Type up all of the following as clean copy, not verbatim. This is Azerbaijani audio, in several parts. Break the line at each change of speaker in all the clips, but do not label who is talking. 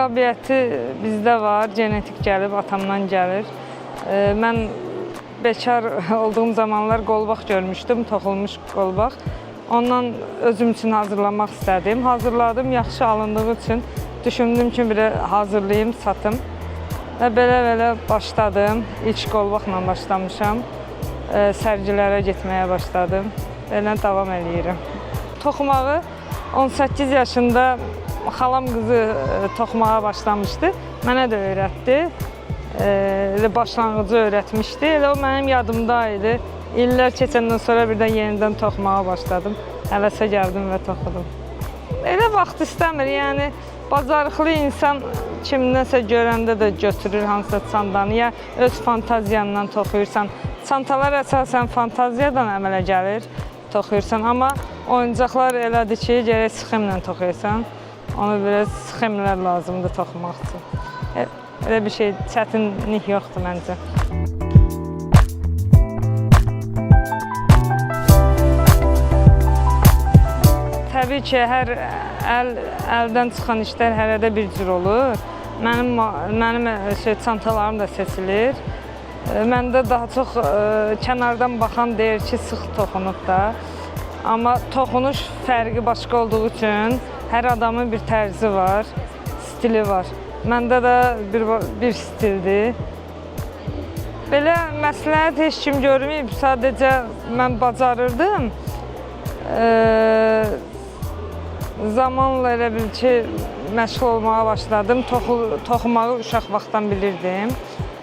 qabiliyyəti bizdə var, genetik gəlib, atamdan gəlir. Mən bekar olduğum zamanlar qolbaq görmüşdüm, toxulmuş qolbaq. Ondan özüm üçün hazırlamaq istədim. Hazırladım, yaxşı alındığı üçün düşündüm ki, bir hazırlayayım, satım. Və belə başladım. İlk qolbaqla başlamışam. Sərgilərə getməyə başladım. Belə davam edirəm. Toxumağı 18 yaşında xalam qızı toxumağa başlamışdı. Mənə də öyrətdi. Başlanğıcı öyrətmişdi. Elə o mənim yadımdaydı. İllər keçəndən sonra birdən yenidən toxumağa başladım. Həvəsə gəldim və toxudum. Elə vaxt istəmir, yəni bacarıqlı insan kimdənsə görəndə də götürür hansısa çantanı, ya öz fantaziyanla toxuyursan. Çantalar əsasən fantaziyadan əmələ gəlir, toxuyursan, amma oyuncaqlar elədir ki, gərək sıxımla toxuyursan. Onu biraz sıxımlar lazımdır toxumaq üçün. Elə bir şey, çətinlik yoxdur məncə. Təbii ki, hər əldən çıxan işlər hərədə bir cür olur. Mənim çantalarım da seçilir. Məndə daha çox kənardan baxan deyir ki, sıx toxunub da. Amma toxunuş fərqi başqa olduğu üçün hər adamın bir tərzi var, stili var. Məndə də bir stildir. Belə məsləhət heç kim görməyib, sadəcə mən bacarırdım. Zamanla elə bil ki, məşğul olmağa başladım, toxumağı uşaq vaxtdan bilirdim.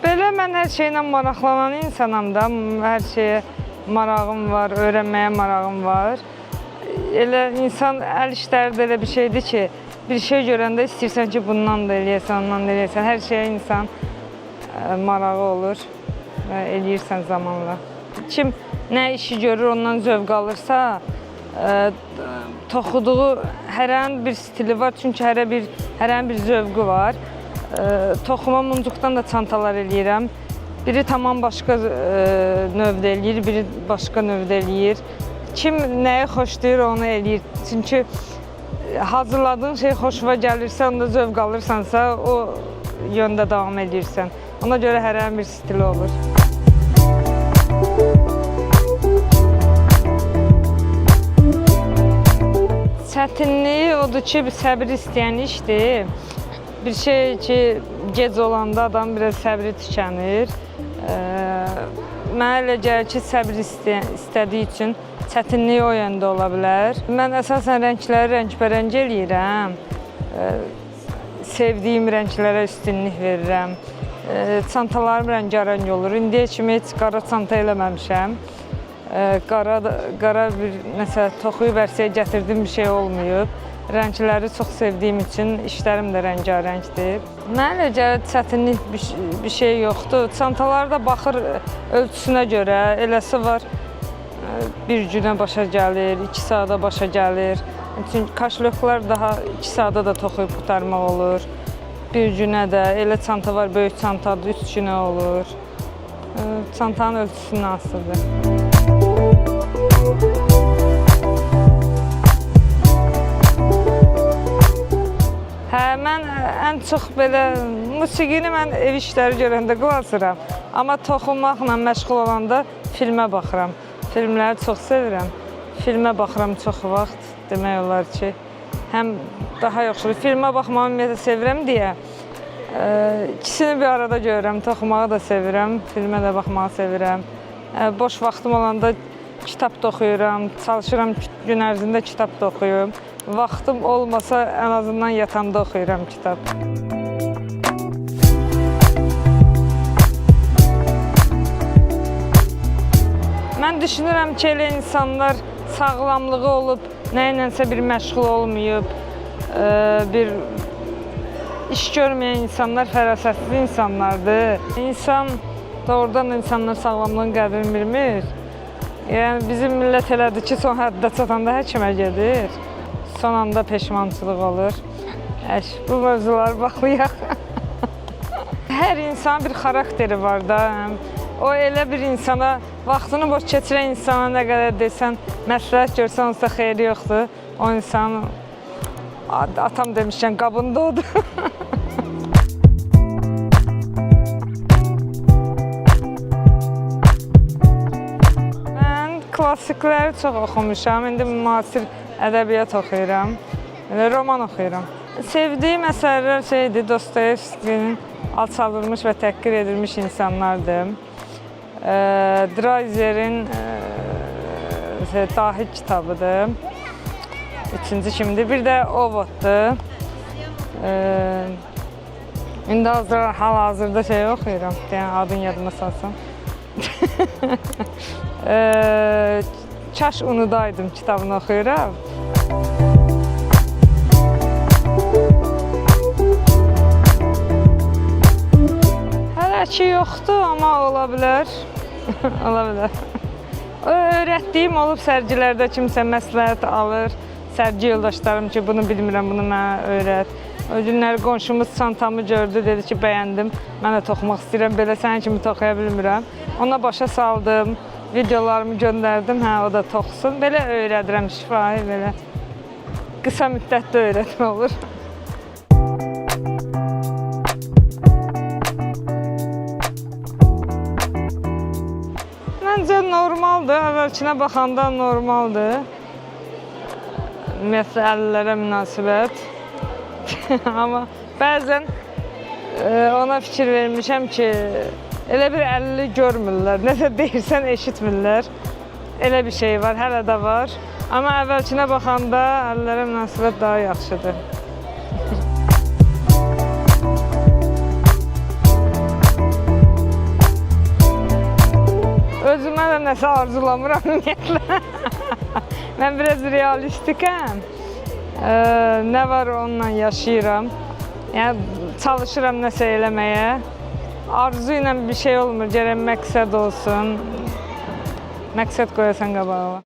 Belə mən hər şeylə maraqlanan insanam da, hər şeyə marağım var, öyrənməyə marağım var. Elə insan əl işləri də elə bir şeydir ki, bir şey görəndə istəyirsən ki, bundan da eləyəsən, ondan da eləyəsən. Hər şeyə insan marağı olur və eləyirsən zamanla. Kim nə işi görür, ondan zövq alırsa, toxuduğu hərənin bir stili var, çünki hərənin bir zövqü var. Toxuma muncuqdan da çantalar eləyirəm. Biri tamam başqa növdə eləyir, biri başqa növdə eləyir. Kim nəyi xoşlayır, onu eləyir. Çünki hazırladığın şey xoşuna gəlirsə, onda zövq alırsansa, o yöndə davam edirsən. Ona görə hərənin bir stili olur. Çətinliyi odur ki, səbir istəyən işdir. Bir şey ki, gec olanda adam biraz səbri tükənir. Mənə elə gəlir ki, səbir istədiyi üçün çətinliyi o yöndə ola bilər. Mən əsasən rəngləri rəngbərəng eləyirəm. Sevdiyim rənglərə üstünlük verirəm. Çantalarım rəngarəng olur. İndiyə kimi heç qara çanta eləməmişəm. Qara bir nəsə toxuyub ərsəyə gətirdiyim bir şey olmayıb. Rəngləri çox sevdiyim üçün işlərim də rəngarəngdir. Mənə elə gəlir çətinlik bir şey yoxdur. Çantalarda baxır ölçüsünə görə, eləsi var bir günə başa gəlir, 2 saata başa gəlir. Çünki kaşloklar daha 2 saata da toxuyub qurtarmaq olur. Bir günə də, elə çanta var, böyük çantadır, 3 günə olur. Çantanın ölçüsündən asılıdır. Mən ən çox belə musiqini mən ev işləri görəndə qulaq asıram. Amma toxunmaqla məşğul olanda filmə baxıram. Filmləri çox sevirəm. Filmə baxıram çox vaxt, demək olar ki, həm daha yaxşı. Filmə baxmağı ümumiyyətlə sevirəm deyə ikisini bir arada görürəm. Toxumağı da sevirəm, filmə də baxmağı sevirəm. Boş vaxtım olanda kitab da oxuyuram, çalışıram gün ərzində kitab da oxuyum. Vaxtım olmasa ən azından yatanda oxuyuram kitab. Mən düşünürəm ki, elə insanlar sağlamlığı olub, nəyinsə bir məşğul olmayıb, bir iş görməyən insanlar fərasətsiz insanlardır. İnsan doğrudan insanlar sağlamlığın qədrini bilmir. Yəni bizim millət elədir ki, son həddə çatanda həkimə gedir. Son anda peşmançılıq olur. Bu mövzuları baxmayaq. Hər insanın bir xarakteri var da. O elə bir insana, vaxtını boş keçirən insana nə qədər desən, məsləhət görsən, onsa xeyri yoxdur. O insan, atam demişkən, qabında odur. Klassikləri çox oxumuşam. İndi müasir ədəbiyyat oxuyuram. Roman oxuyuram. Sevdiyim əsərlər şeydir, Dostoyevskinin alçaldılmış və təhqir edilmiş insanlardır. Dreyzerin Dahi kitabıdır. İkinci kimdir? Bir də Ovoddur. İndi hal-hazırda şey oxuyuram. Yəni adını yadıma salsam. Kaş unudaydım kitabını oxuyuram. Hələ ki yoxdur, amma ola bilər. Ola bilər. Öyrətdiyim olub sərgilərdə kimsə məsləhət alır. Sərgi yoldaşlarım ki, bunu bilmirəm, bunu mənə öyrət. O günləri qonşumuz çantamı gördü, dedi ki, bəyəndim. Mən də toxumaq istəyirəm, belə sənin kimi toxuya bilmirəm. Ona başa saldım, videolarımı göndərdim, hə, o da toxusun. Belə öyrədirəm şifahi, belə. Qısa müddətdə öyrətmə olur. Məncə normaldır, əvvəlkinə baxanda normaldır. Ümumiyyətlə, əlillərə münasibət. Amma bəzən ona fikir vermişəm ki, elə bir əlilli görmürlər, nəsə deyirsən eşitmirlər. Elə bir şey var, hələ də var. Amma əvvəlkinə baxanda əlillərə münasibət daha yaxşıdır. Özümə də nəsə arzulamıram ümumiyyətlə. Mən biraz realistikəm. Nə var onunla yaşayıram. Yəni çalışıram nəsə eləməyə. Arzu ilə bir şey olmur, gərək məqsəd olsun. Məqsəd qoyasan qabağa.